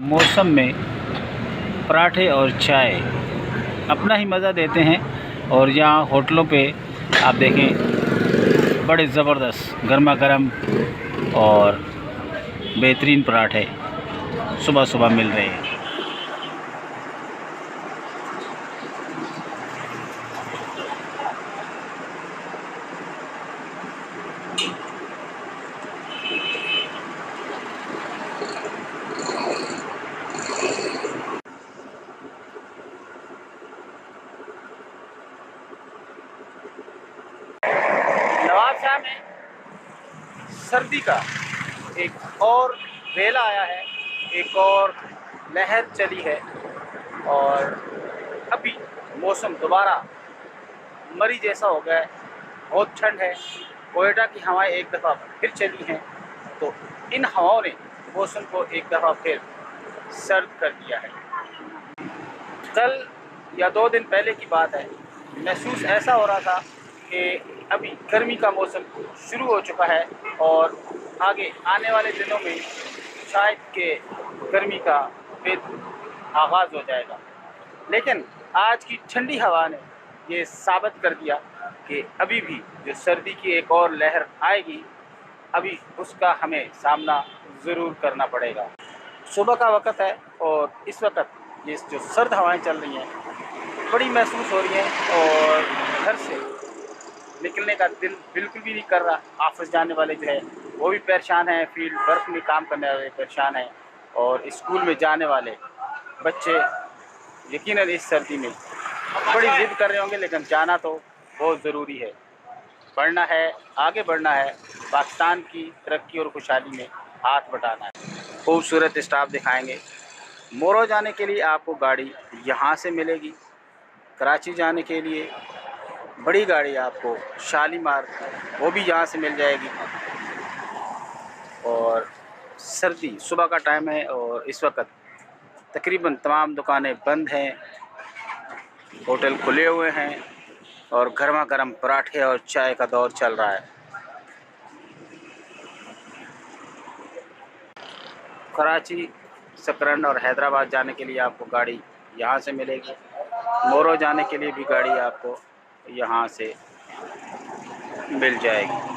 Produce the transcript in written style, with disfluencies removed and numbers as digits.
मौसम में पराठे और चाय अपना ही मज़ा देते हैं। और यहाँ होटलों पे आप देखें बड़े ज़बरदस्त गर्मा गर्म और बेहतरीन पराठे सुबह सुबह मिल रहे हैं। नवाबशाह में सर्दी का एक और वेला आया है, एक और लहर चली है और अभी मौसम दोबारा मरी जैसा हो गया है। बहुत ठंड है, कोयटा की हवाएं एक दफ़ा फिर चली हैं, तो इन हवाओं ने मौसम को एक दफ़ा फिर सर्द कर दिया है। कल या 2 दिन पहले की बात है, महसूस ऐसा हो रहा था कि अभी गर्मी का मौसम शुरू हो चुका है और आगे आने वाले दिनों में शायद के गर्मी का फिर आगाज़ हो जाएगा। लेकिन आज की ठंडी हवा ने ये साबित कर दिया कि अभी भी जो सर्दी की एक और लहर आएगी, अभी उसका हमें सामना ज़रूर करना पड़ेगा। सुबह का वक़्त है और इस वक़्त ये जो सर्द हवाएं चल रही हैं बड़ी महसूस हो रही हैं और घर से निकलने का दिल बिल्कुल भी नहीं कर रहा। ऑफिस जाने वाले जो है वो भी परेशान हैं, फील्ड वर्क में काम करने वाले परेशान हैं और स्कूल में जाने वाले बच्चे यकीनन इस सर्दी में बड़ी ज़िद कर रहे होंगे, लेकिन जाना तो बहुत ज़रूरी है। बढ़ना है, आगे बढ़ना है, पाकिस्तान की तरक्की और खुशहाली में हाथ बटाना है। खूबसूरत स्टाफ दिखाएंगे। मोरो जाने के लिए आपको गाड़ी यहाँ से मिलेगी, कराची जाने के लिए बड़ी गाड़ी आपको शालीमार वो भी यहाँ से मिल जाएगी। और सर्दी सुबह का टाइम है और इस वक्त तकरीबन तमाम दुकानें बंद हैं, होटल खुले हुए हैं और गर्मा गर्म पराठे और चाय का दौर चल रहा है। कराची, सकरन और हैदराबाद जाने के लिए आपको गाड़ी यहाँ से मिलेगी। मोरो जाने के लिए भी गाड़ी आपको यहाँ से मिल जाएगी।